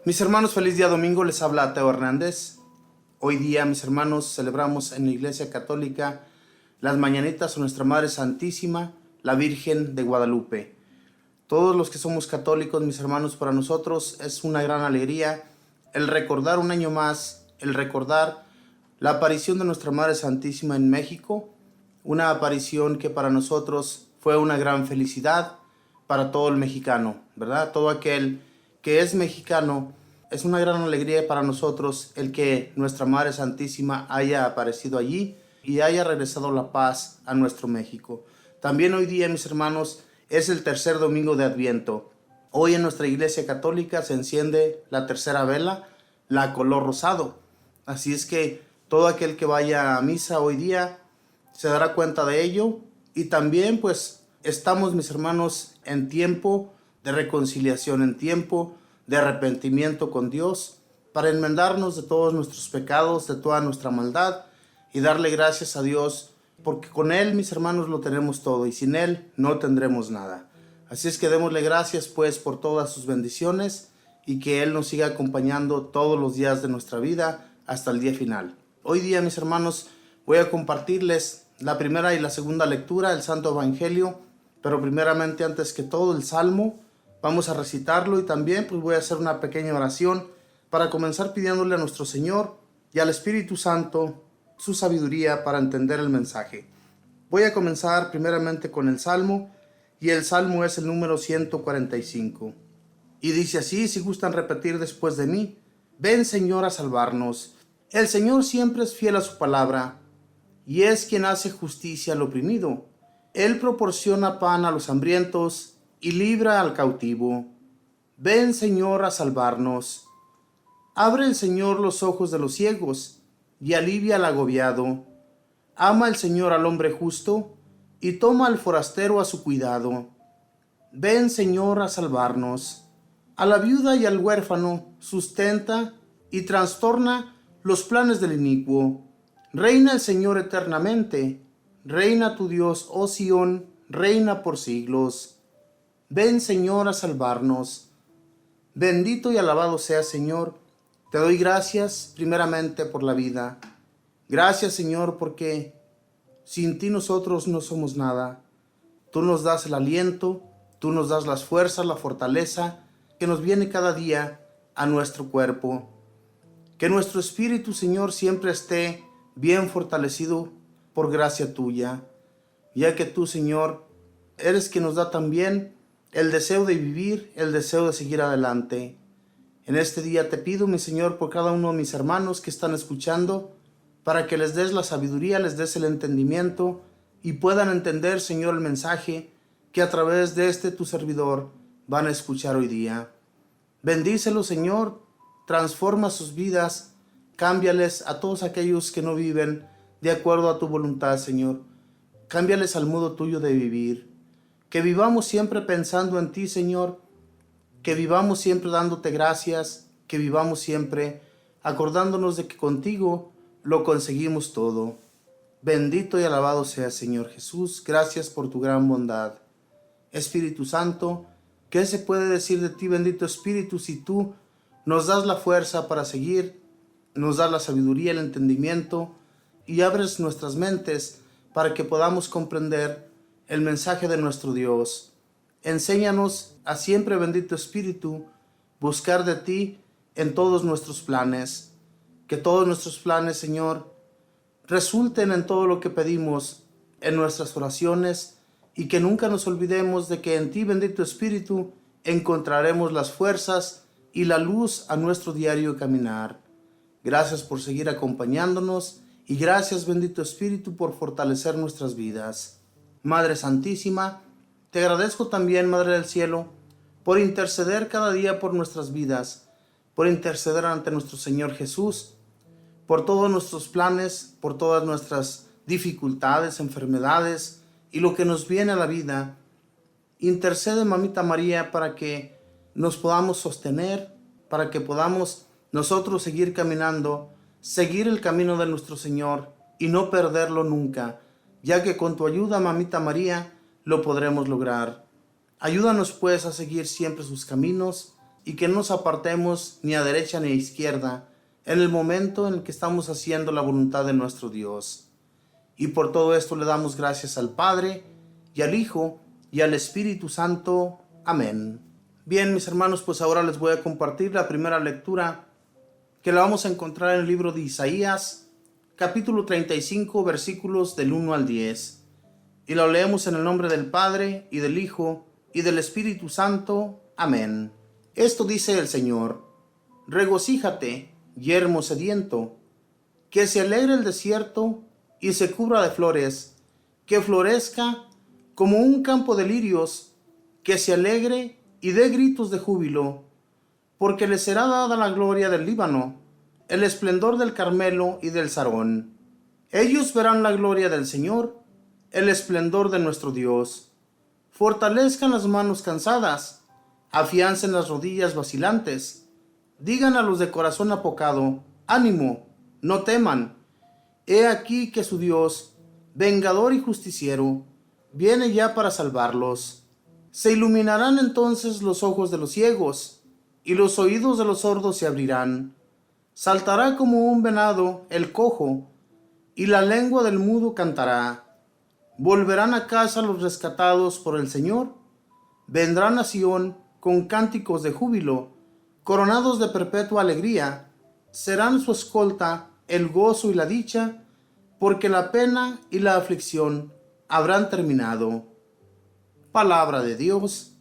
Mis hermanos, feliz día domingo, les habla Teo Hernández. Hoy día, mis hermanos, celebramos en la Iglesia Católica las mañanitas a Nuestra Madre Santísima, la Virgen de Guadalupe. Todos los que somos católicos, mis hermanos, para nosotros es una gran alegría el recordar un año más, el recordar la aparición de Nuestra Madre Santísima en México, una aparición que para nosotros fue una gran felicidad para todo el mexicano, ¿verdad? Todo aquel que es mexicano, es una gran alegría para nosotros el que Nuestra Madre Santísima haya aparecido allí y haya regresado la paz a nuestro México. También hoy día, mis hermanos, es el tercer domingo de Adviento. Hoy en nuestra Iglesia Católica se enciende la tercera vela, la color rosado. Así es que todo aquel que vaya a misa hoy día se dará cuenta de ello. Y también pues estamos, mis hermanos, en tiempo de reconciliación, en tiempo de arrepentimiento con Dios, para enmendarnos de todos nuestros pecados, de toda nuestra maldad y darle gracias a Dios, porque con Él, mis hermanos, lo tenemos todo y sin Él no tendremos nada. Así es que démosle gracias pues por todas sus bendiciones y que Él nos siga acompañando todos los días de nuestra vida hasta el día final. Hoy día, mis hermanos, voy a compartirles la primera y la segunda lectura del Santo Evangelio, pero primeramente, antes que todo, el Salmo. Vamos a recitarlo y también pues voy a hacer una pequeña oración para comenzar pidiéndole a nuestro Señor y al Espíritu Santo su sabiduría para entender el mensaje. Voy a comenzar primeramente con el Salmo y el Salmo es el número 145. Y dice así, si gustan repetir después de mí: ven, Señor, a salvarnos. El Señor siempre es fiel a su palabra y es quien hace justicia al oprimido. Él proporciona pan a los hambrientos y libra al cautivo. Ven, Señor, a salvarnos. Abre el Señor los ojos de los ciegos y alivia al agobiado. Ama el Señor al hombre justo y toma al forastero a su cuidado. Ven, Señor, a salvarnos. A la viuda y al huérfano sustenta y trastorna los planes del inicuo. Reina el Señor eternamente. Reina tu Dios, oh Sión, reina por siglos. Ven, Señor, a salvarnos. Bendito y alabado seas, Señor. Te doy gracias primeramente por la vida. Gracias, Señor, porque sin ti nosotros no somos nada. Tú nos das el aliento, tú nos das las fuerzas, la fortaleza que nos viene cada día a nuestro cuerpo. Que nuestro espíritu, Señor, siempre esté bien fortalecido por gracia tuya, ya que tú, Señor, eres quien nos da también el deseo de vivir, el deseo de seguir adelante. En este día te pido, mi Señor, por cada uno de mis hermanos que están escuchando, para que les des la sabiduría, les des el entendimiento y puedan entender, Señor, el mensaje que a través de tu servidor van a escuchar hoy día. Bendícelos, Señor, transforma sus vidas, cámbiales a todos aquellos que no viven de acuerdo a tu voluntad, Señor. Cámbiales al modo tuyo de vivir. Que vivamos siempre pensando en ti, Señor. Que vivamos siempre dándote gracias. Que vivamos siempre acordándonos de que contigo lo conseguimos todo. Bendito y alabado sea, Señor Jesús. Gracias por tu gran bondad. Espíritu Santo, ¿qué se puede decir de ti, bendito Espíritu, si tú nos das la fuerza para seguir, nos das la sabiduría, el entendimiento y abres nuestras mentes para que podamos comprender el mensaje de nuestro Dios? Enséñanos a siempre, bendito Espíritu, buscar de ti en todos nuestros planes. Que todos nuestros planes, Señor, resulten en todo lo que pedimos en nuestras oraciones y que nunca nos olvidemos de que en ti, bendito Espíritu, encontraremos las fuerzas y la luz a nuestro diario caminar. Gracias por seguir acompañándonos y gracias, bendito Espíritu, por fortalecer nuestras vidas. Madre Santísima, te agradezco también, Madre del Cielo, por interceder cada día por nuestras vidas, por interceder ante nuestro Señor Jesús, por todos nuestros planes, por todas nuestras dificultades, enfermedades y lo que nos viene a la vida. Intercede, Mamita María, para que nos podamos sostener, para que podamos nosotros seguir caminando, seguir el camino de nuestro Señor y no perderlo nunca, ya que con tu ayuda, Mamita María, lo podremos lograr. Ayúdanos pues a seguir siempre sus caminos, y que no nos apartemos ni a derecha ni a izquierda en el momento en el que estamos haciendo la voluntad de nuestro Dios. Y por todo esto le damos gracias al Padre, y al Hijo, y al Espíritu Santo. Amén. Bien, mis hermanos, pues ahora les voy a compartir la primera lectura, que la vamos a encontrar en el libro de Isaías, capítulo 35, versículos del 1 al 10. Y lo leemos en el nombre del Padre, y del Hijo, y del Espíritu Santo. Amén. Esto dice el Señor: regocíjate, yermo sediento, que se alegre el desierto y se cubra de flores, que florezca como un campo de lirios, que se alegre y dé gritos de júbilo, porque le será dada la gloria del Líbano, el esplendor del Carmelo y del Sarón. Ellos verán la gloria del Señor, el esplendor de nuestro Dios. Fortalezcan las manos cansadas, afiancen las rodillas vacilantes. Digan a los de corazón apocado: ánimo, no teman. He aquí que su Dios, vengador y justiciero, viene ya para salvarlos. Se iluminarán entonces los ojos de los ciegos, y los oídos de los sordos se abrirán. Saltará como un venado el cojo, y la lengua del mudo cantará. Volverán a casa los rescatados por el Señor. Vendrán a Sión con cánticos de júbilo, coronados de perpetua alegría. Serán su escolta el gozo y la dicha, porque la pena y la aflicción habrán terminado. Palabra de Dios,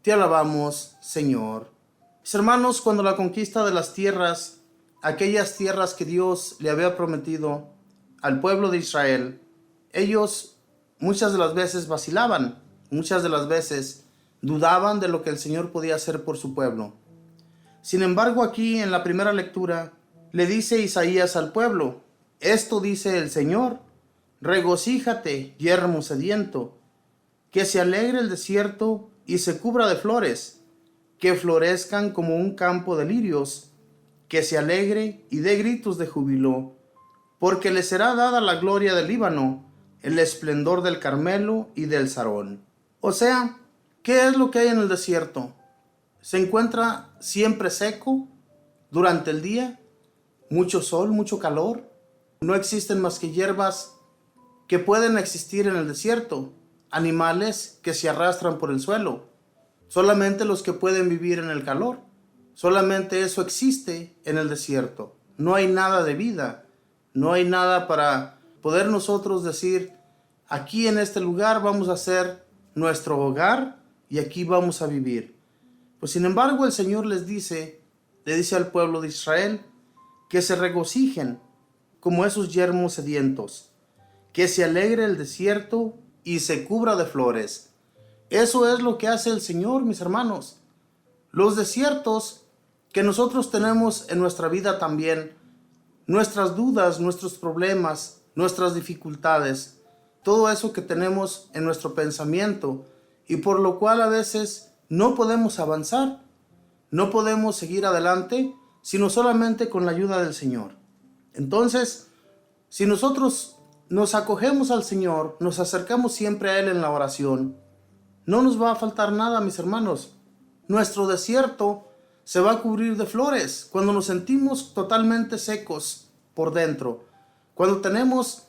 te alabamos, Señor. Mis hermanos, cuando la conquista de las tierras, aquellas tierras que Dios le había prometido al pueblo de Israel, ellos muchas de las veces vacilaban, muchas de las veces dudaban de lo que el Señor podía hacer por su pueblo. Sin embargo, aquí en la primera lectura le dice Isaías al pueblo: esto dice el Señor, regocíjate, yermo sediento, que se alegre el desierto y se cubra de flores, que florezcan como un campo de lirios, que se alegre y dé gritos de júbilo, porque le será dada la gloria del Líbano, el esplendor del Carmelo y del Sarón. O sea, ¿qué es lo que hay en el desierto? Se encuentra siempre seco durante el día, mucho sol, mucho calor. No existen más que hierbas que pueden existir en el desierto, animales que se arrastran por el suelo, solamente los que pueden vivir en el calor. Solamente eso existe en el desierto. No hay nada de vida, no hay nada para poder nosotros decir: aquí en este lugar vamos a hacer nuestro hogar y aquí vamos a vivir. Pues sin embargo el Señor le dice al pueblo de Israel que se regocijen como esos yermos sedientos, que se alegre el desierto y se cubra de flores. Eso es lo que hace el Señor, mis hermanos. Los desiertos que nosotros tenemos en nuestra vida también, nuestras dudas, nuestros problemas, nuestras dificultades, todo eso que tenemos en nuestro pensamiento y por lo cual a veces no podemos avanzar, no podemos seguir adelante, sino solamente con la ayuda del Señor. Entonces, si nosotros nos acogemos al Señor, nos acercamos siempre a Él en la oración, no nos va a faltar nada, mis hermanos. Nuestro desierto se va a cubrir de flores cuando nos sentimos totalmente secos por dentro, cuando tenemos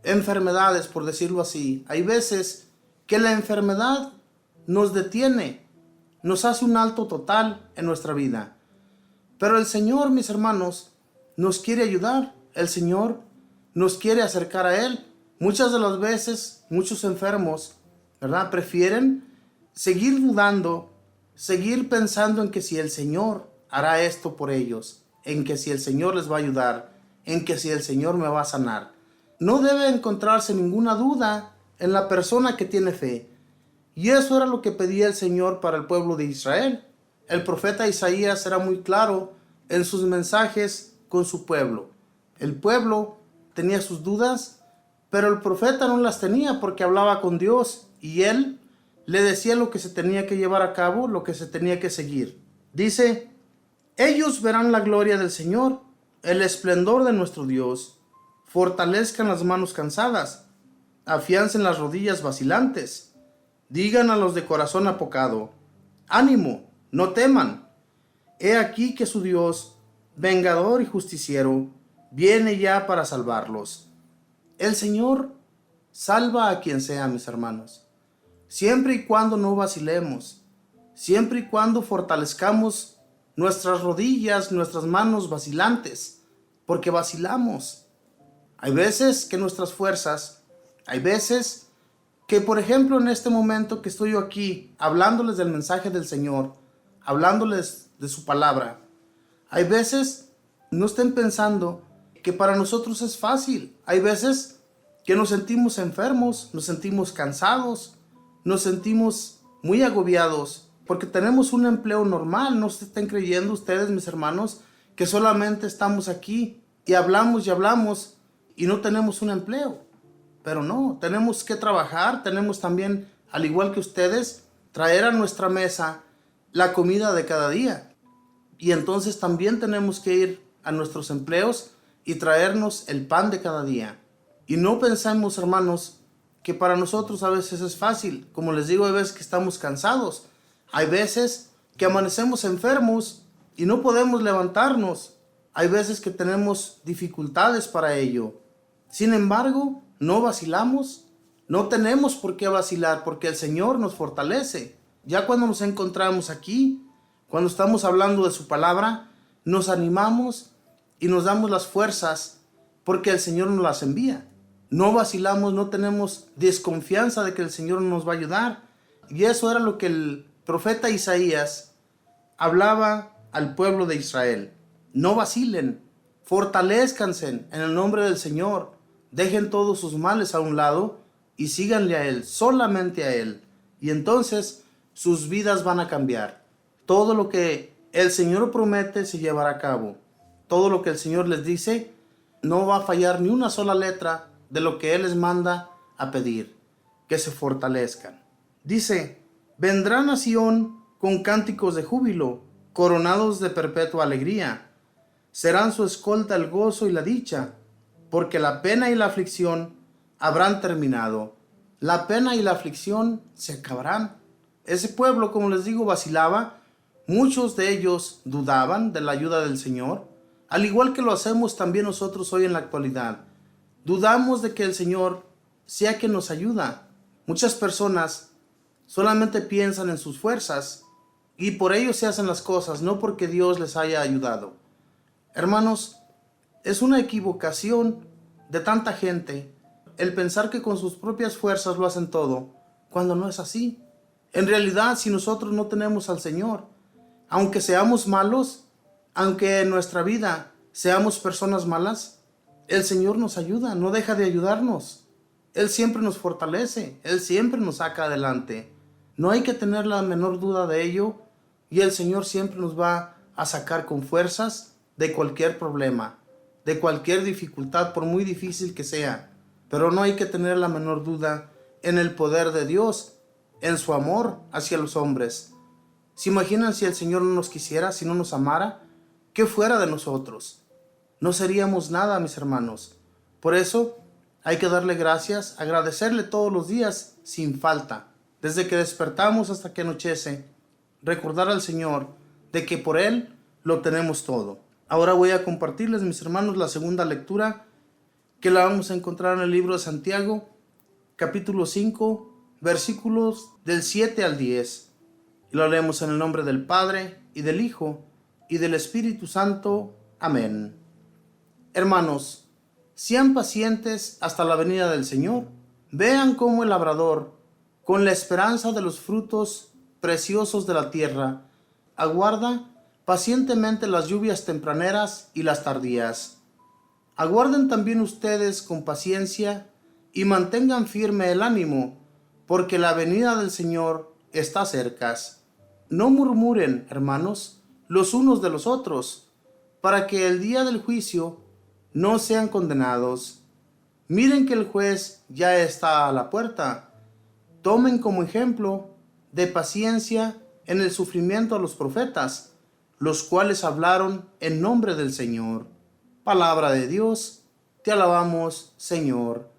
enfermedades, por decirlo así. Hay veces que la enfermedad nos detiene, nos hace un alto total en nuestra vida. Pero el Señor, mis hermanos, nos quiere ayudar. El Señor nos quiere acercar a Él. Muchas de las veces, muchos enfermos, ¿verdad?, prefieren seguir dudando, seguir pensando en que si el Señor hará esto por ellos, en que si el Señor les va a ayudar, en que si el Señor me va a sanar. No debe encontrarse ninguna duda en la persona que tiene fe. Y eso era lo que pedía el Señor para el pueblo de Israel. El profeta Isaías era muy claro en sus mensajes con su pueblo. El pueblo tenía sus dudas, pero el profeta no las tenía porque hablaba con Dios y él le decía lo que se tenía que llevar a cabo, lo que se tenía que seguir. Dice: ellos verán la gloria del Señor, el esplendor de nuestro Dios. Fortalezcan las manos cansadas, afiancen las rodillas vacilantes. Digan a los de corazón apocado: ánimo, no teman. He aquí que su Dios, vengador y justiciero, viene ya para salvarlos. El Señor salva a quien sea, mis hermanos, siempre y cuando no vacilemos, siempre y cuando fortalezcamos nuestras rodillas, nuestras manos vacilantes, porque vacilamos. Hay veces que nuestras fuerzas, hay veces que, por ejemplo, en este momento que estoy yo aquí, hablándoles del mensaje del Señor, hablándoles de su palabra, hay veces no estén pensando que para nosotros es fácil. Hay veces que nos sentimos enfermos, nos sentimos cansados, nos sentimos muy agobiados porque tenemos un empleo normal. No se estén creyendo ustedes, mis hermanos, que solamente estamos aquí y hablamos y no tenemos un empleo. Pero no, tenemos que trabajar, tenemos también, al igual que ustedes, traer a nuestra mesa la comida de cada día. Y entonces también tenemos que ir a nuestros empleos y traernos el pan de cada día. Y no pensemos, hermanos, que para nosotros a veces es fácil. Como les digo, hay veces que estamos cansados. Hay veces que amanecemos enfermos y no podemos levantarnos. Hay veces que tenemos dificultades para ello. Sin embargo, no vacilamos. No tenemos por qué vacilar porque el Señor nos fortalece. Ya cuando nos encontramos aquí, cuando estamos hablando de su palabra, nos animamos y nos damos las fuerzas porque el Señor nos las envía. No vacilamos, no tenemos desconfianza de que el Señor nos va a ayudar. Y eso era lo que el profeta Isaías hablaba al pueblo de Israel. No vacilen, fortalezcanse en el nombre del Señor. Dejen todos sus males a un lado y síganle a Él, solamente a Él. Y entonces sus vidas van a cambiar. Todo lo que el Señor promete se llevará a cabo. Todo lo que el Señor les dice, no va a fallar ni una sola letra de lo que Él les manda a pedir. Que se fortalezcan. Dice, vendrán a Sión con cánticos de júbilo, coronados de perpetua alegría. Serán su escolta el gozo y la dicha, porque la pena y la aflicción habrán terminado. La pena y la aflicción se acabarán. Ese pueblo, como les digo, vacilaba. Muchos de ellos dudaban de la ayuda del Señor, al igual que lo hacemos también nosotros hoy en la actualidad. Dudamos de que el Señor sea quien nos ayuda. Muchas personas solamente piensan en sus fuerzas y por ello se hacen las cosas, no porque Dios les haya ayudado. Hermanos, es una equivocación de tanta gente el pensar que con sus propias fuerzas lo hacen todo, cuando no es así. En realidad, si nosotros no tenemos al Señor, aunque seamos malos, aunque en nuestra vida seamos personas malas, el Señor nos ayuda, no deja de ayudarnos. Él siempre nos fortalece, Él siempre nos saca adelante. No hay que tener la menor duda de ello y el Señor siempre nos va a sacar con fuerzas de cualquier problema, de cualquier dificultad, por muy difícil que sea. Pero no hay que tener la menor duda en el poder de Dios, en su amor hacia los hombres. ¿Se imaginan si el Señor no nos quisiera, si no nos amara? ¿Qué fuera de nosotros? No seríamos nada, mis hermanos. Por eso hay que darle gracias, agradecerle todos los días sin falta, desde que despertamos hasta que anochece, recordar al Señor de que por Él lo tenemos todo. Ahora voy a compartirles, mis hermanos, la segunda lectura que la vamos a encontrar en el libro de Santiago, capítulo 5, versículos del 7 al 10. Y lo leemos en el nombre del Padre, y del Hijo, y del Espíritu Santo. Amén. Hermanos, sean pacientes hasta la venida del Señor. Vean cómo el labrador, con la esperanza de los frutos preciosos de la tierra, aguarda pacientemente las lluvias tempraneras y las tardías. Aguarden también ustedes con paciencia y mantengan firme el ánimo, porque la venida del Señor está cerca. No murmuren, hermanos, los unos de los otros, para que el día del juicio no sean condenados. Miren que el juez ya está a la puerta. Tomen como ejemplo de paciencia en el sufrimiento a los profetas, los cuales hablaron en nombre del Señor. Palabra de Dios, te alabamos, Señor.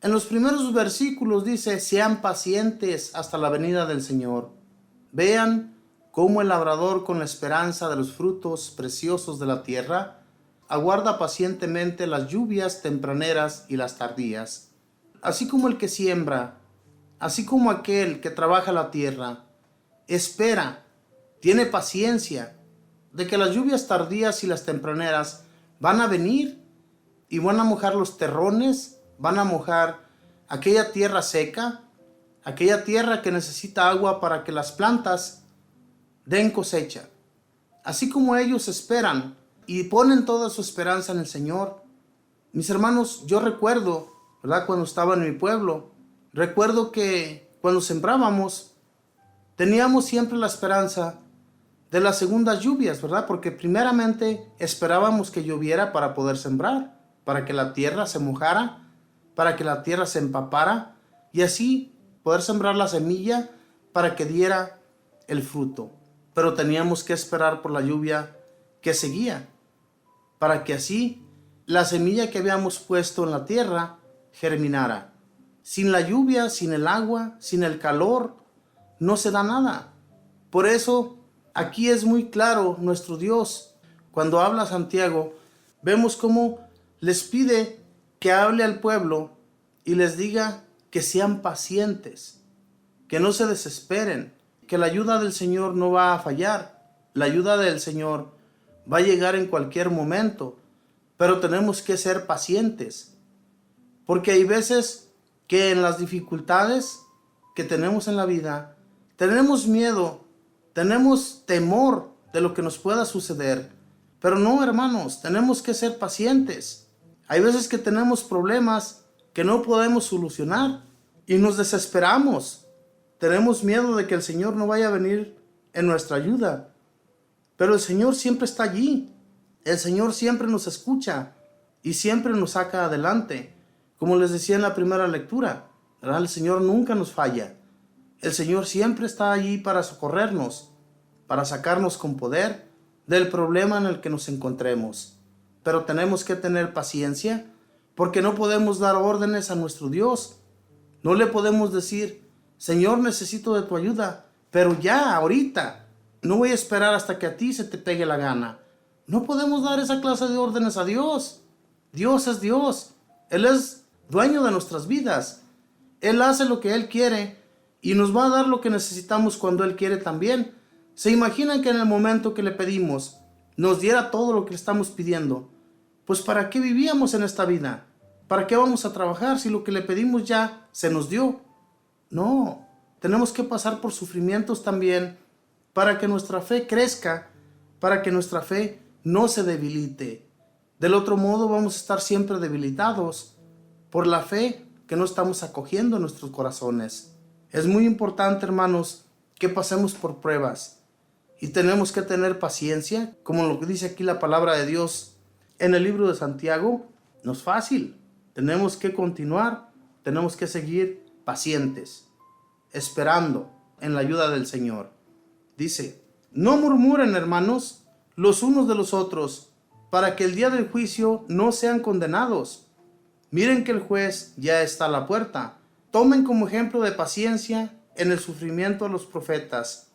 En los primeros versículos dice, sean pacientes hasta la venida del Señor. Vean como el labrador con la esperanza de los frutos preciosos de la tierra, aguarda pacientemente las lluvias tempraneras y las tardías. Así como el que siembra, así como aquel que trabaja la tierra, espera, tiene paciencia de que las lluvias tardías y las tempraneras van a venir y van a mojar los terrones, van a mojar aquella tierra seca, aquella tierra que necesita agua para que las plantas den cosecha. Así como ellos esperan y ponen toda su esperanza en el Señor. Mis hermanos, yo recuerdo, ¿verdad? Cuando estaba en mi pueblo, recuerdo que cuando sembrábamos, teníamos siempre la esperanza de las segundas lluvias, ¿verdad? Porque primeramente esperábamos que lloviera para poder sembrar, para que la tierra se mojara, para que la tierra se empapara y así poder sembrar la semilla para que diera el fruto. Pero teníamos que esperar por la lluvia que seguía, para que así la semilla que habíamos puesto en la tierra germinara. Sin la lluvia, sin el agua, sin el calor, no se da nada. Por eso aquí es muy claro nuestro Dios. Cuando habla Santiago, vemos cómo les pide que hable al pueblo y les diga que sean pacientes, que no se desesperen, que la ayuda del Señor no va a fallar. La ayuda del Señor va a llegar en cualquier momento, pero tenemos que ser pacientes, porque hay veces que en las dificultades que tenemos en la vida, tenemos miedo, tenemos temor de lo que nos pueda suceder. Pero no, hermanos, tenemos que ser pacientes. Hay veces que tenemos problemas que no podemos solucionar y nos desesperamos. Tenemos miedo de que el Señor no vaya a venir en nuestra ayuda. Pero el Señor siempre está allí. El Señor siempre nos escucha y siempre nos saca adelante. Como les decía en la primera lectura, ¿verdad? El Señor nunca nos falla. El Señor siempre está allí para socorrernos, para sacarnos con poder del problema en el que nos encontremos. Pero tenemos que tener paciencia, porque no podemos dar órdenes a nuestro Dios. No le podemos decir, Señor, necesito de tu ayuda, pero ya, ahorita. No voy a esperar hasta que a ti se te pegue la gana. No podemos dar esa clase de órdenes a Dios. Dios es Dios. Él es dueño de nuestras vidas. Él hace lo que Él quiere y nos va a dar lo que necesitamos cuando Él quiere también. ¿Se imaginan que en el momento que le pedimos nos diera todo lo que le estamos pidiendo? Pues ¿para qué vivíamos en esta vida? ¿Para qué vamos a trabajar si lo que le pedimos ya se nos dio? No, tenemos que pasar por sufrimientos también para que nuestra fe crezca, para que nuestra fe no se debilite. Del otro modo vamos a estar siempre debilitados por la fe que no estamos acogiendo en nuestros corazones. Es muy importante, hermanos, que pasemos por pruebas y tenemos que tener paciencia, como lo que dice aquí la palabra de Dios en el libro de Santiago. No es fácil, tenemos que continuar, tenemos que seguir pacientes, esperando en la ayuda del Señor. Dice, no murmuren, hermanos, los unos de los otros, para que el día del juicio no sean condenados. Miren que el juez ya está a la puerta. Tomen como ejemplo de paciencia en el sufrimiento a los profetas,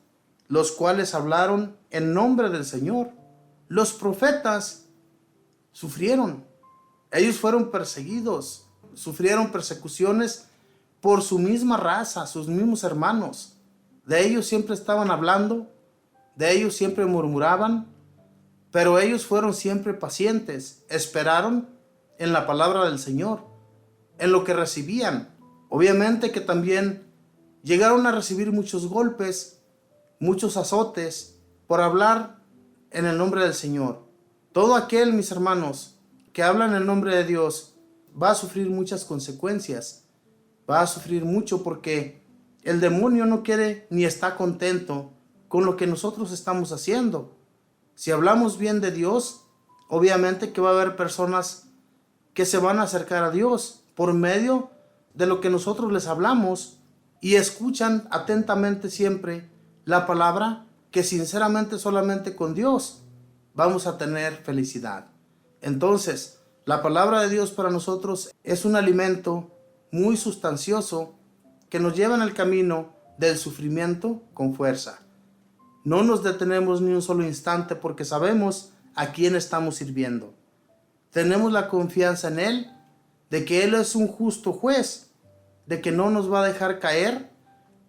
los cuales hablaron en nombre del Señor. Los profetas sufrieron. Ellos fueron perseguidos, sufrieron persecuciones por su misma raza, sus mismos hermanos. De ellos siempre estaban hablando, de ellos siempre murmuraban, pero ellos fueron siempre pacientes, esperaron en la palabra del Señor, en lo que recibían. Obviamente que también llegaron a recibir muchos golpes, muchos azotes por hablar en el nombre del Señor. Todo aquel, mis hermanos, que habla en el nombre de Dios va a sufrir muchas consecuencias, va a sufrir mucho porque el demonio no quiere ni está contento con lo que nosotros estamos haciendo. Si hablamos bien de Dios, obviamente que va a haber personas que se van a acercar a Dios por medio de lo que nosotros les hablamos y escuchan atentamente siempre la palabra, que sinceramente solamente con Dios vamos a tener felicidad. Entonces, la palabra de Dios para nosotros es un alimento muy sustancioso que nos lleva en el camino del sufrimiento con fuerza. No nos detenemos ni un solo instante porque sabemos a quién estamos sirviendo. Tenemos la confianza en Él, de que Él es un justo juez, de que no nos va a dejar caer,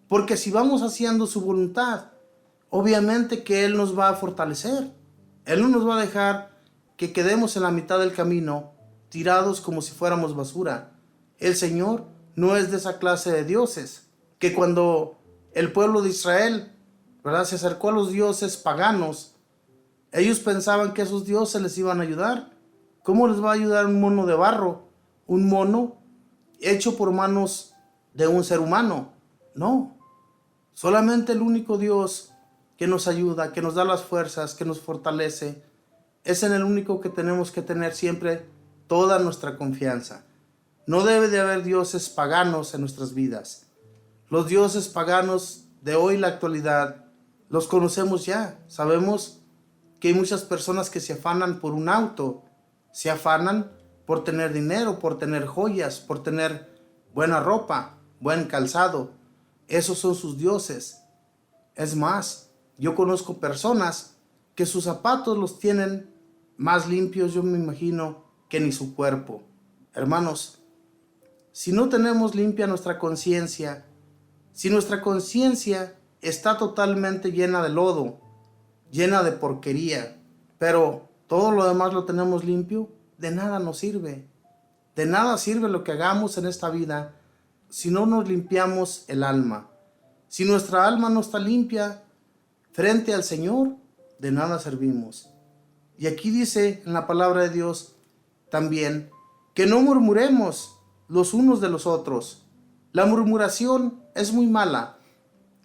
porque si vamos haciendo su voluntad, obviamente que Él nos va a fortalecer. Él no nos va a dejar que quedemos en la mitad del camino, tirados como si fuéramos basura. El Señor no es de esa clase de dioses, que cuando el pueblo de Israel, ¿verdad?, se acercó a los dioses paganos, ellos pensaban que esos dioses les iban a ayudar. ¿Cómo les va a ayudar un mono de barro? Un mono hecho por manos de un ser humano. No, solamente el único Dios que nos ayuda, que nos da las fuerzas, que nos fortalece, es en el único que tenemos que tener siempre toda nuestra confianza. No debe de haber dioses paganos en nuestras vidas. Los dioses paganos de hoy, la actualidad, los conocemos ya. Sabemos que hay muchas personas que se afanan por un auto, se afanan por tener dinero, por tener joyas, por tener buena ropa, buen calzado. Esos son sus dioses. Es más, yo conozco personas que sus zapatos los tienen más limpios, yo me imagino, que ni su cuerpo. Hermanos, si no tenemos limpia nuestra conciencia, si nuestra conciencia está totalmente llena de lodo, llena de porquería, pero todo lo demás lo tenemos limpio, de nada nos sirve. De nada sirve lo que hagamos en esta vida si no nos limpiamos el alma. Si nuestra alma no está limpia frente al Señor, de nada servimos. Y aquí dice en la palabra de Dios también que no murmuremos los unos de los otros. La murmuración es muy mala.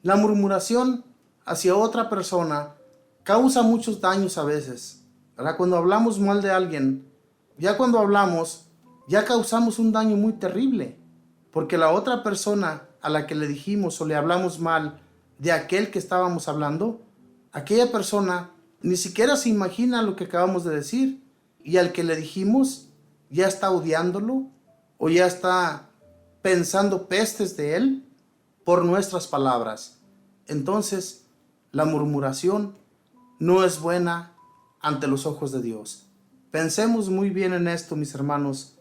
La murmuración hacia otra persona causa muchos daños a veces, ¿verdad? Cuando hablamos mal de alguien, ya cuando hablamos, ya causamos un daño muy terrible, porque la otra persona a la que le dijimos o le hablamos mal de aquel que estábamos hablando, aquella persona ni siquiera se imagina lo que acabamos de decir, y al que le dijimos ya está odiándolo o ya está pensando pestes de él por nuestras palabras. Entonces, la murmuración no es buena ante los ojos de Dios. Pensemos muy bien en esto, mis hermanos,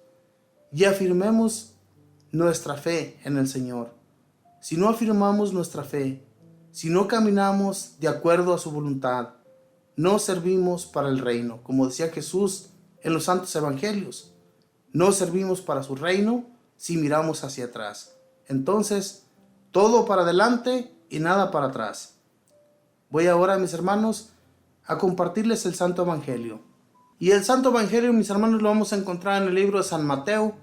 y afirmemos nuestra fe en el Señor. Si no afirmamos nuestra fe, si no caminamos de acuerdo a su voluntad, no servimos para el reino. Como decía Jesús en los santos evangelios, no servimos para su reino si miramos hacia atrás. Entonces, todo para adelante y nada para atrás. Voy ahora, mis hermanos, a compartirles el santo evangelio. Y el santo evangelio, mis hermanos, lo vamos a encontrar en el libro de San Mateo,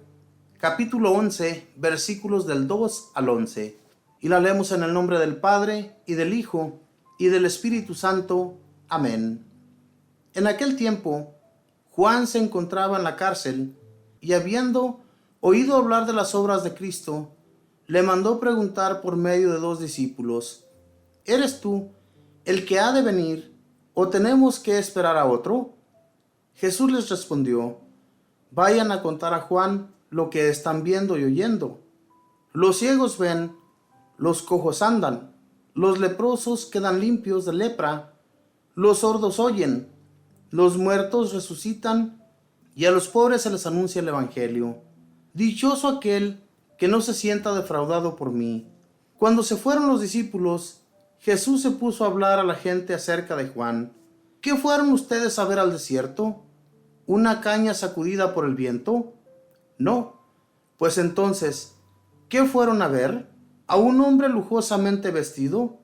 capítulo 11, versículos del 2 al 11. Y la leemos en el nombre del Padre, y del Hijo, y del Espíritu Santo. Amén. En aquel tiempo, Juan se encontraba en la cárcel, y habiendo oído hablar de las obras de Cristo, le mandó preguntar por medio de 2 discípulos: ¿Eres tú el que ha de venir, o tenemos que esperar a otro? Jesús les respondió: Vayan a contar a Juan lo que están viendo y oyendo. Los ciegos ven, los cojos andan, los leprosos quedan limpios de lepra, los sordos oyen, los muertos resucitan, y a los pobres se les anuncia el evangelio. Dichoso aquel que no se sienta defraudado por mí. Cuando se fueron los discípulos, Jesús se puso a hablar a la gente acerca de Juan. ¿Qué fueron ustedes a ver al desierto? ¿Una caña sacudida por el viento? No. Pues entonces, ¿qué fueron a ver? ¿A un hombre lujosamente vestido?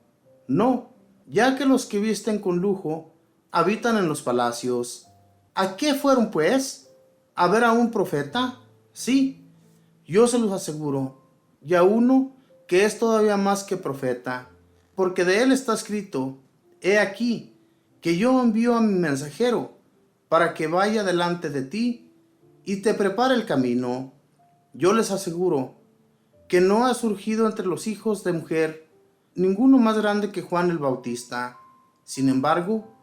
No, ya que los que visten con lujo habitan en los palacios. ¿A qué fueron, pues? ¿A ver a un profeta? Sí, yo se los aseguro, y a uno que es todavía más que profeta, porque de él está escrito: He aquí, que yo envío a mi mensajero, para que vaya delante de ti y te prepare el camino. Yo les aseguro que no ha surgido entre los hijos de mujer ninguno más grande que Juan el Bautista. Sin embargo,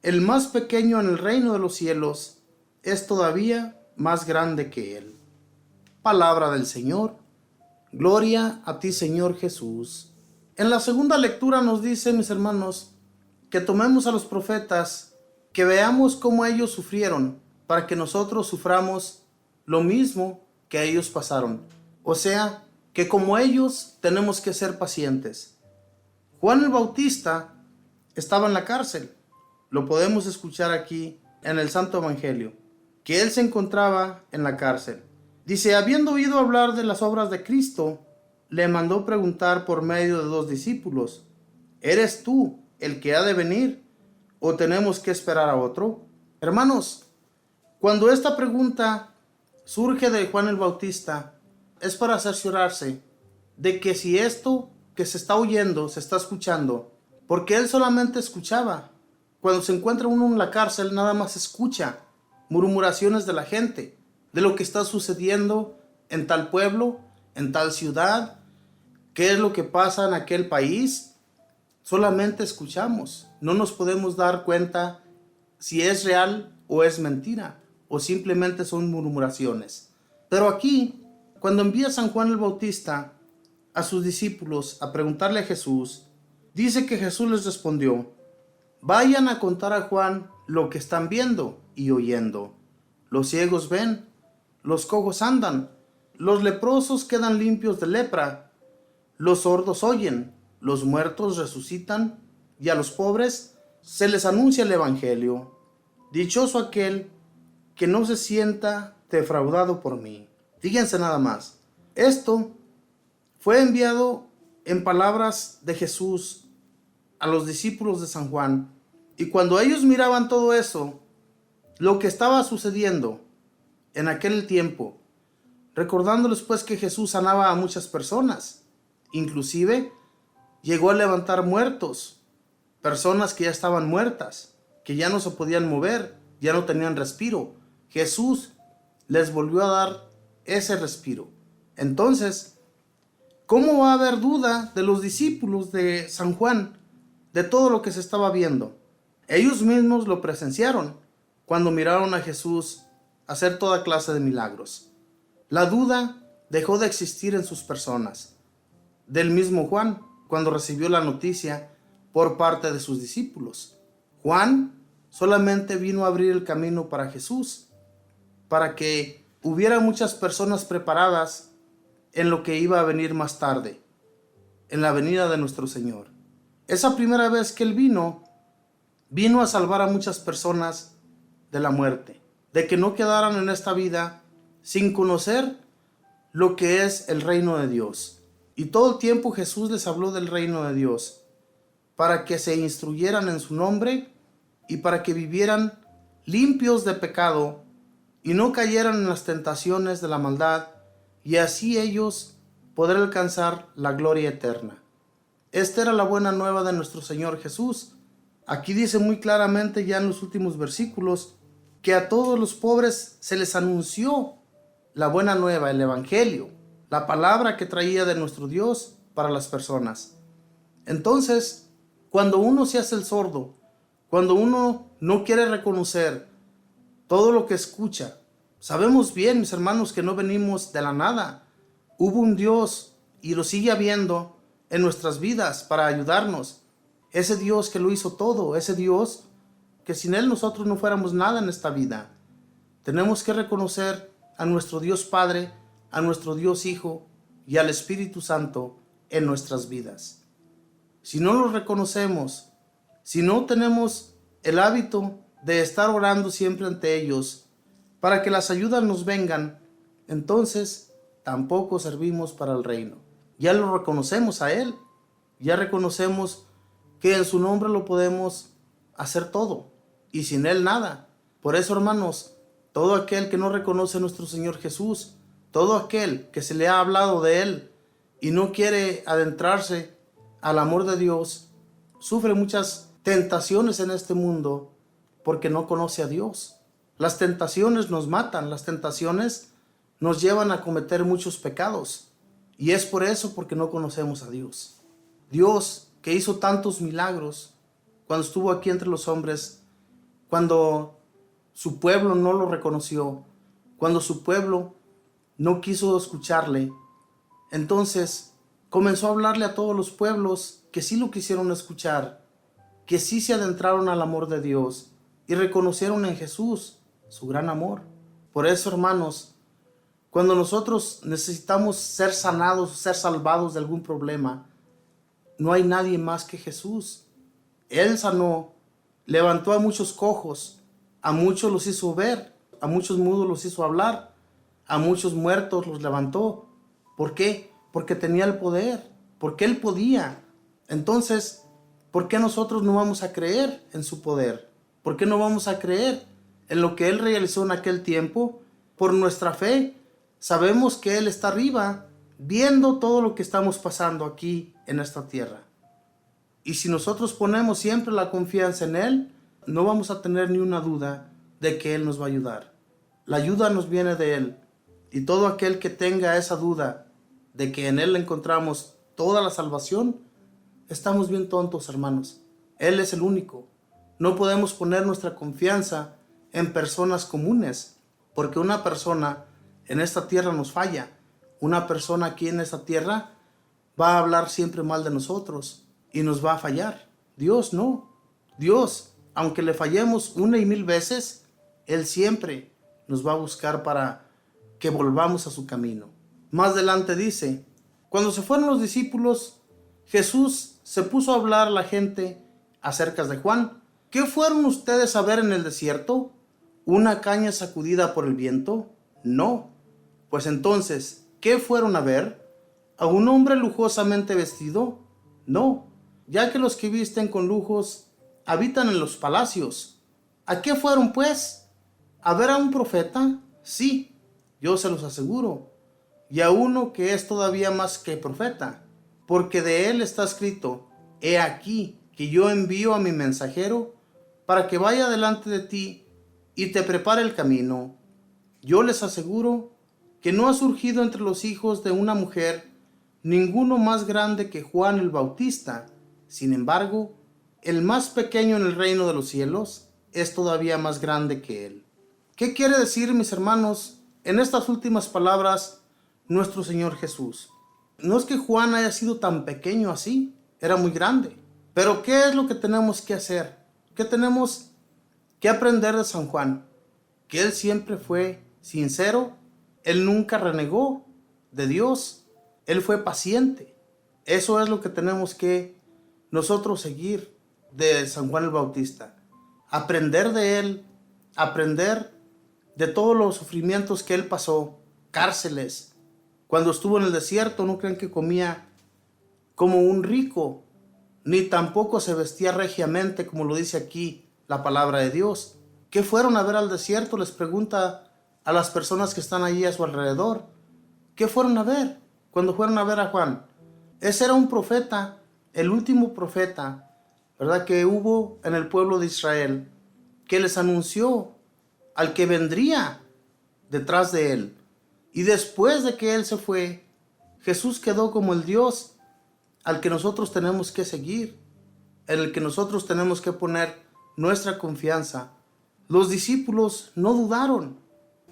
el más pequeño en el reino de los cielos es todavía más grande que él. Palabra del Señor. Gloria a ti, Señor Jesús. En la segunda lectura nos dice, mis hermanos, que tomemos a los profetas, que veamos cómo ellos sufrieron, para que nosotros suframos lo mismo que ellos pasaron. O sea, que como ellos tenemos que ser pacientes. Juan el Bautista estaba en la cárcel. Lo podemos escuchar aquí en el Santo Evangelio, que él se encontraba en la cárcel. Dice, habiendo oído hablar de las obras de Cristo, le mandó preguntar por medio de 2 discípulos, ¿eres tú el que ha de venir o tenemos que esperar a otro? Hermanos, cuando esta pregunta surge de Juan el Bautista, es para cerciorarse de que si esto que se está oyendo, se está escuchando, porque él solamente escuchaba. Cuando se encuentra uno en la cárcel, nada más escucha murmuraciones de la gente, de lo que está sucediendo en tal pueblo, en tal ciudad, qué es lo que pasa en aquel país. Solamente escuchamos, no nos podemos dar cuenta si es real o es mentira, o simplemente son murmuraciones. Pero aquí, cuando envía San Juan el Bautista a sus discípulos a preguntarle a Jesús, dice que Jesús les respondió, vayan a contar a Juan lo que están viendo y oyendo. Los ciegos ven, los cojos andan, los leprosos quedan limpios de lepra, los sordos oyen, los muertos resucitan, y a los pobres se les anuncia el Evangelio. Dichoso aquel que no se sienta defraudado por mí. Fíjense nada más. Esto fue enviado en palabras de Jesús a los discípulos de San Juan. Y cuando ellos miraban todo eso, lo que estaba sucediendo en aquel tiempo, recordándoles pues que Jesús sanaba a muchas personas, inclusive llegó a levantar muertos, personas que ya estaban muertas, que ya no se podían mover, ya no tenían respiro. Jesús les volvió a dar ese respiro. Entonces, ¿cómo va a haber duda de los discípulos de San Juan de todo lo que se estaba viendo? Ellos mismos lo presenciaron cuando miraron a Jesús hacer toda clase de milagros. La duda dejó de existir en sus personas. Del mismo Juan, cuando recibió la noticia por parte de sus discípulos. Juan solamente vino a abrir el camino para Jesús, para que hubiera muchas personas preparadas en lo que iba a venir más tarde, en la venida de nuestro Señor. Esa primera vez que Él vino a salvar a muchas personas de la muerte, de que no quedaran en esta vida sin conocer lo que es el reino de Dios. Y todo el tiempo Jesús les habló del reino de Dios, para que se instruyeran en su nombre y para que vivieran limpios de pecado y no cayeran en las tentaciones de la maldad, y así ellos poder alcanzar la gloria eterna. Esta era la buena nueva de nuestro Señor Jesús. Aquí dice muy claramente ya en los últimos versículos que a todos los pobres se les anunció la buena nueva, el Evangelio, la palabra que traía de nuestro Dios para las personas. Entonces, cuando uno se hace el sordo, cuando uno no quiere reconocer todo lo que escucha, sabemos bien, mis hermanos, que no venimos de la nada. Hubo un Dios y lo sigue habiendo en nuestras vidas para ayudarnos. Ese Dios que lo hizo todo, ese Dios que sin Él nosotros no fuéramos nada en esta vida. Tenemos que reconocer a nuestro Dios Padre, a nuestro Dios Hijo y al Espíritu Santo en nuestras vidas. Si no los reconocemos, si no tenemos el hábito de estar orando siempre ante ellos para que las ayudas nos vengan, entonces tampoco servimos para el reino. Ya lo reconocemos a Él, ya reconocemos que en su nombre lo podemos hacer todo y sin Él nada. Por eso, hermanos, todo aquel que no reconoce a nuestro Señor Jesús, todo aquel que se le ha hablado de Él y no quiere adentrarse al amor de Dios, sufre muchas tentaciones en este mundo porque no conoce a Dios. Las tentaciones nos matan, las tentaciones nos llevan a cometer muchos pecados, y es por eso porque no conocemos a Dios. Dios que hizo tantos milagros cuando estuvo aquí entre los hombres, cuando su pueblo no lo reconoció, cuando su pueblo no quiso escucharle, entonces comenzó a hablarle a todos los pueblos que sí lo quisieron escuchar, que sí se adentraron al amor de Dios y reconocieron en Jesús su gran amor. Por eso, hermanos, cuando nosotros necesitamos ser sanados, ser salvados de algún problema, no hay nadie más que Jesús. Él sanó, levantó a muchos cojos, a muchos los hizo ver, a muchos mudos los hizo hablar, a muchos muertos los levantó. ¿Por qué? Porque tenía el poder, porque Él podía. Entonces, ¿por qué nosotros no vamos a creer en su poder? ¿Por qué no vamos a creer en lo que Él realizó en aquel tiempo? Por nuestra fe, sabemos que Él está arriba, viendo todo lo que estamos pasando aquí en esta tierra. Y si nosotros ponemos siempre la confianza en Él, no vamos a tener ni una duda de que Él nos va a ayudar. La ayuda nos viene de Él. Y todo aquel que tenga esa duda de que en Él encontramos toda la salvación, estamos bien tontos, hermanos. Él es el único. No podemos poner nuestra confianza en personas comunes, porque una persona en esta tierra nos falla. Una persona aquí en esta tierra va a hablar siempre mal de nosotros y nos va a fallar. Dios no. Dios, aunque le fallemos 1 y 1000 veces, Él siempre nos va a buscar para que volvamos a su camino. Más adelante dice, cuando se fueron los discípulos, Jesús se puso a hablar a la gente acerca de Juan. ¿Qué fueron ustedes a ver en el desierto? ¿Una caña sacudida por el viento? No. Pues entonces, ¿qué fueron a ver? ¿A un hombre lujosamente vestido? No, ya que los que visten con lujos habitan en los palacios. ¿A qué fueron, pues? ¿A ver a un profeta? Sí, yo se los aseguro, y a uno que es todavía más que profeta, porque de él está escrito, he aquí que yo envío a mi mensajero para que vaya delante de ti y te prepare el camino. Yo les aseguro que no ha surgido entre los hijos de una mujer ninguno más grande que Juan el Bautista. Sin embargo, el más pequeño en el reino de los cielos es todavía más grande que él. ¿Qué quiere decir, mis hermanos, en estas últimas palabras nuestro Señor Jesús? No es que Juan haya sido tan pequeño así, era muy grande. Pero ¿qué es lo que tenemos que hacer? ¿Qué tenemos que aprender de San Juan? Que él siempre fue sincero, él nunca renegó de Dios, él fue paciente. Eso es lo que tenemos que nosotros seguir de San Juan el Bautista. Aprender de él, aprender de todos los sufrimientos que él pasó, cárceles. Cuando estuvo en el desierto, no crean que comía como un rico, ni tampoco se vestía regiamente, como lo dice aquí la palabra de Dios. ¿Qué fueron a ver al desierto? Les pregunta a las personas que están allí a su alrededor. ¿Qué fueron a ver cuando fueron a ver a Juan? Ese era un profeta, el último profeta, ¿verdad?, que hubo en el pueblo de Israel, que les anunció al que vendría detrás de él. Y después de que él se fue, Jesús quedó como el Dios al que nosotros tenemos que seguir, en el que nosotros tenemos que poner nuestra confianza. Los discípulos no dudaron.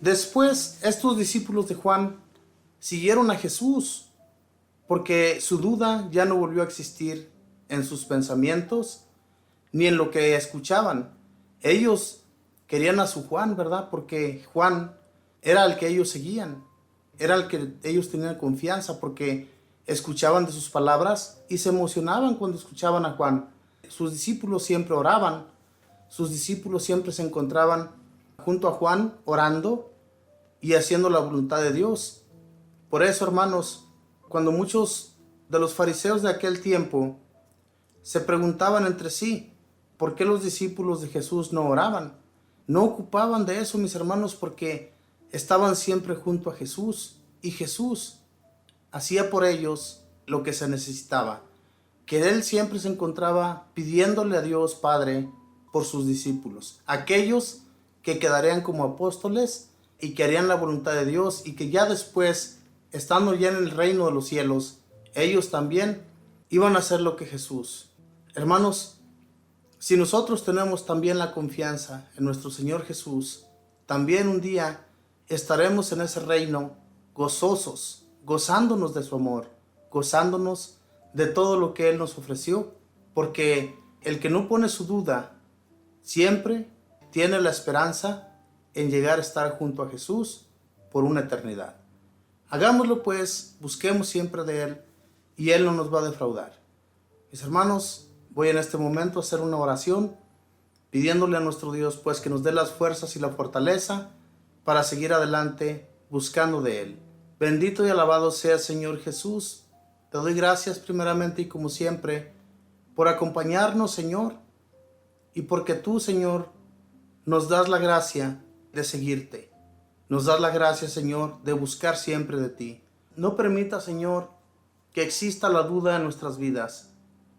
Después, estos discípulos de Juan siguieron a Jesús, porque su duda ya no volvió a existir en sus pensamientos, ni en lo que escuchaban. Ellos querían a su Juan, ¿verdad? Porque Juan era el que ellos seguían, era el que ellos tenían confianza, porque escuchaban de sus palabras y se emocionaban cuando escuchaban a Juan. Sus discípulos siempre oraban, sus discípulos siempre se encontraban junto a Juan orando y haciendo la voluntad de Dios. Por eso, hermanos, cuando muchos de los fariseos de aquel tiempo se preguntaban entre sí, ¿por qué los discípulos de Jesús no oraban? No ocupaban de eso, mis hermanos, porque estaban siempre junto a Jesús, y Jesús hacía por ellos lo que se necesitaba, que Él siempre se encontraba pidiéndole a Dios Padre por sus discípulos, aquellos que quedarían como apóstoles y que harían la voluntad de Dios, y que ya después, estando ya en el reino de los cielos, ellos también iban a hacer lo que Jesús. Hermanos, si nosotros tenemos también la confianza en nuestro Señor Jesús, también un día estaremos en ese reino gozosos, gozándonos de su amor, gozándonos de todo lo que Él nos ofreció, porque el que no pone su duda, siempre tiene la esperanza en llegar a estar junto a Jesús por una eternidad. Hagámoslo pues, busquemos siempre de Él y Él no nos va a defraudar. Mis hermanos, voy en este momento a hacer una oración pidiéndole a nuestro Dios pues que nos dé las fuerzas y la fortaleza para seguir adelante buscando de Él. Bendito y alabado sea Señor Jesús. Te doy gracias primeramente y como siempre por acompañarnos, Señor, y porque tú, Señor, nos das la gracia de seguirte. Nos das la gracia, Señor, de buscar siempre de ti. No permita, Señor, que exista la duda en nuestras vidas,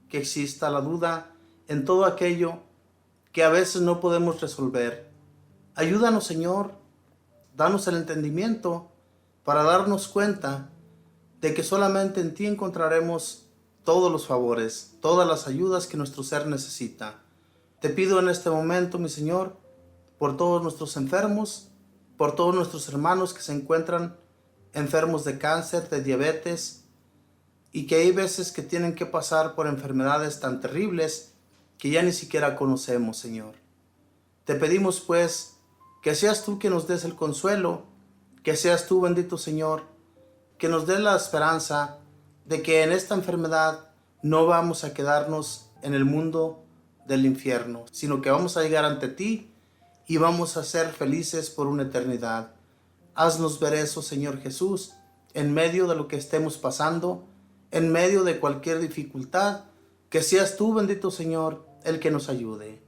que exista la duda en todo aquello que a veces no podemos resolver. Ayúdanos, Señor, danos el entendimiento para darnos cuenta de que solamente en ti encontraremos todos los favores, todas las ayudas que nuestro ser necesita. Te pido en este momento, mi Señor, por todos nuestros enfermos, por todos nuestros hermanos que se encuentran enfermos de cáncer, de diabetes, y que hay veces que tienen que pasar por enfermedades tan terribles que ya ni siquiera conocemos, Señor. Te pedimos pues que seas tú quien nos des el consuelo, que seas tú, bendito Señor, que nos des la esperanza de que en esta enfermedad no vamos a quedarnos en el mundo del infierno, sino que vamos a llegar ante ti y vamos a ser felices por una eternidad. Haznos ver eso, Señor Jesús, en medio de lo que estemos pasando, en medio de cualquier dificultad, que seas tú, bendito Señor, el que nos ayude.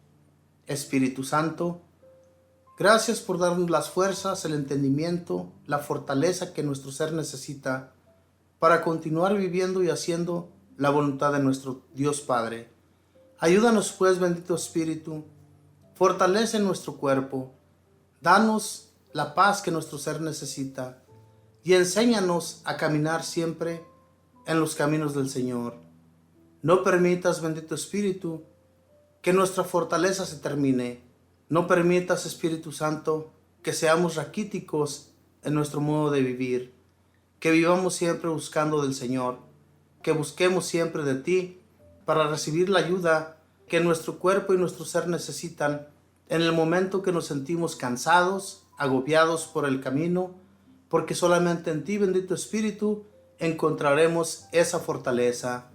Espíritu Santo, gracias por darnos las fuerzas, el entendimiento, la fortaleza que nuestro ser necesita para continuar viviendo y haciendo la voluntad de nuestro Dios Padre. Ayúdanos pues, bendito Espíritu, fortalece nuestro cuerpo, danos la paz que nuestro ser necesita y enséñanos a caminar siempre en los caminos del Señor. No permitas, bendito Espíritu, que nuestra fortaleza se termine. No permitas, Espíritu Santo, que seamos raquíticos en nuestro modo de vivir, que vivamos siempre buscando del Señor, que busquemos siempre de ti para recibir la ayuda que nuestro cuerpo y nuestro ser necesitan en el momento que nos sentimos cansados, agobiados por el camino, porque solamente en ti, bendito Espíritu, encontraremos esa fortaleza.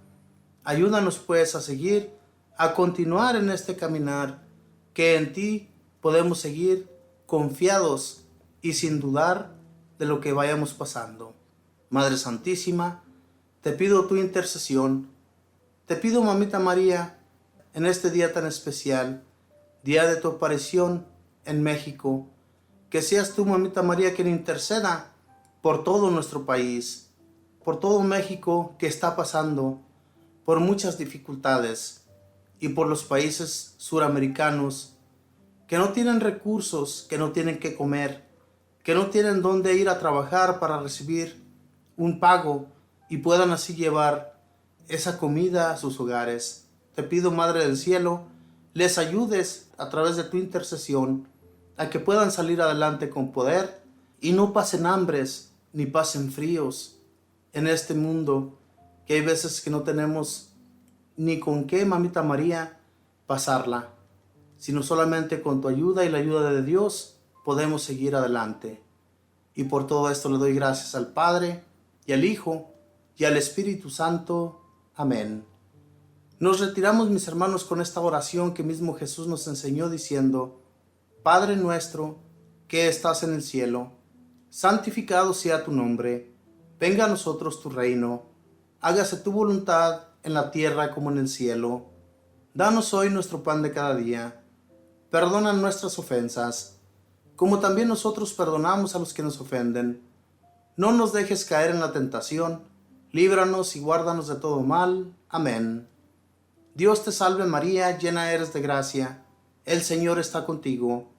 Ayúdanos pues a seguir, a continuar en este caminar, que en ti podemos seguir confiados y sin dudar de lo que vayamos pasando. Madre Santísima, te pido tu intercesión, te pido, Mamita María, en este día tan especial, día de tu aparición en México, que seas tú, Mamita María, quien interceda por todo nuestro país, por todo México que está pasando por muchas dificultades, y por los países suramericanos que no tienen recursos, que no tienen que comer, que no tienen dónde ir a trabajar para recibir un pago y puedan así llevar esa comida a sus hogares. Te pido, Madre del Cielo, les ayudes a través de tu intercesión a que puedan salir adelante con poder y no pasen hambres ni pasen fríos en este mundo, que hay veces que no tenemos ni con qué, Mamita María, pasarla, sino solamente con tu ayuda y la ayuda de Dios podemos seguir adelante. Y por todo esto le doy gracias al Padre, y al Hijo, y al Espíritu Santo. Amén. Nos retiramos, mis hermanos, con esta oración que mismo Jesús nos enseñó diciendo: Padre nuestro, que estás en el cielo, santificado sea tu nombre, venga a nosotros tu reino, hágase tu voluntad en la tierra como en el cielo. Danos hoy nuestro pan de cada día. Perdona nuestras ofensas, como también nosotros perdonamos a los que nos ofenden. No nos dejes caer en la tentación, líbranos y guárdanos de todo mal. Amén. Dios te salve María, llena eres de gracia, el Señor está contigo.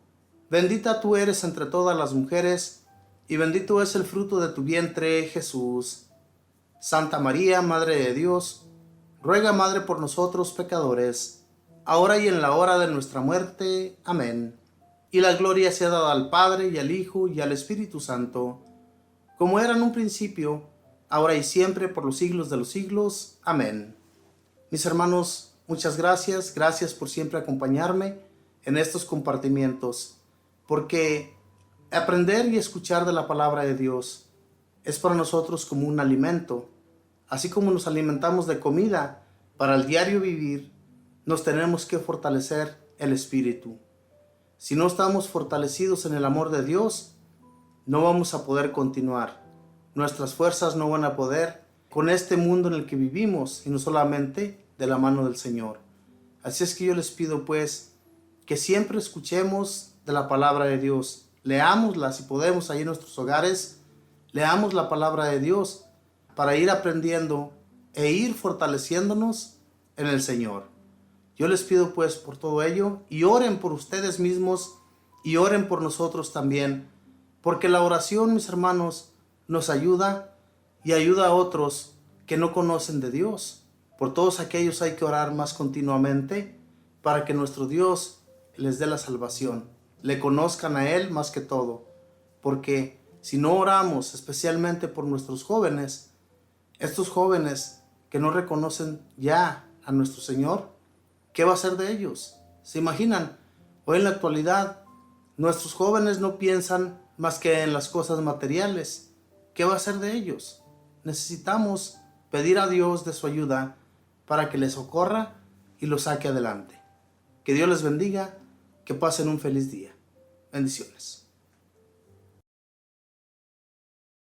Bendita tú eres entre todas las mujeres, y bendito es el fruto de tu vientre, Jesús. Santa María, Madre de Dios, ruega, Madre, por nosotros pecadores, ahora y en la hora de nuestra muerte. Amén. Y la gloria sea dada al Padre, y al Hijo, y al Espíritu Santo, como era en un principio, ahora y siempre, por los siglos de los siglos. Amén. Mis hermanos, muchas gracias. Gracias por siempre acompañarme en estos compartimientos, porque aprender y escuchar de la palabra de Dios es para nosotros como un alimento. Así como nos alimentamos de comida para el diario vivir, nos tenemos que fortalecer el espíritu. Si no estamos fortalecidos en el amor de Dios, no vamos a poder continuar. Nuestras fuerzas no van a poder con este mundo en el que vivimos, sino solamente de la mano del Señor. Así es que yo les pido pues que siempre escuchemos de la palabra de Dios. Leámosla si podemos ahí en nuestros hogares. Leamos la palabra de Dios para ir aprendiendo e ir fortaleciéndonos en el Señor. Yo les pido pues por todo ello, y oren por ustedes mismos y oren por nosotros también, porque la oración, mis hermanos, nos ayuda y ayuda a otros que no conocen de Dios. Por todos aquellos hay que orar más continuamente para que nuestro Dios les dé la salvación, le conozcan a Él más que todo, porque si no oramos especialmente por nuestros jóvenes, estos jóvenes que no reconocen ya a nuestro Señor, ¿qué va a ser de ellos? ¿Se imaginan? Hoy en la actualidad, nuestros jóvenes no piensan más que en las cosas materiales. ¿Qué va a ser de ellos? Necesitamos pedir a Dios de su ayuda para que les socorra y los saque adelante. Que Dios les bendiga, que pasen un feliz día. Bendiciones.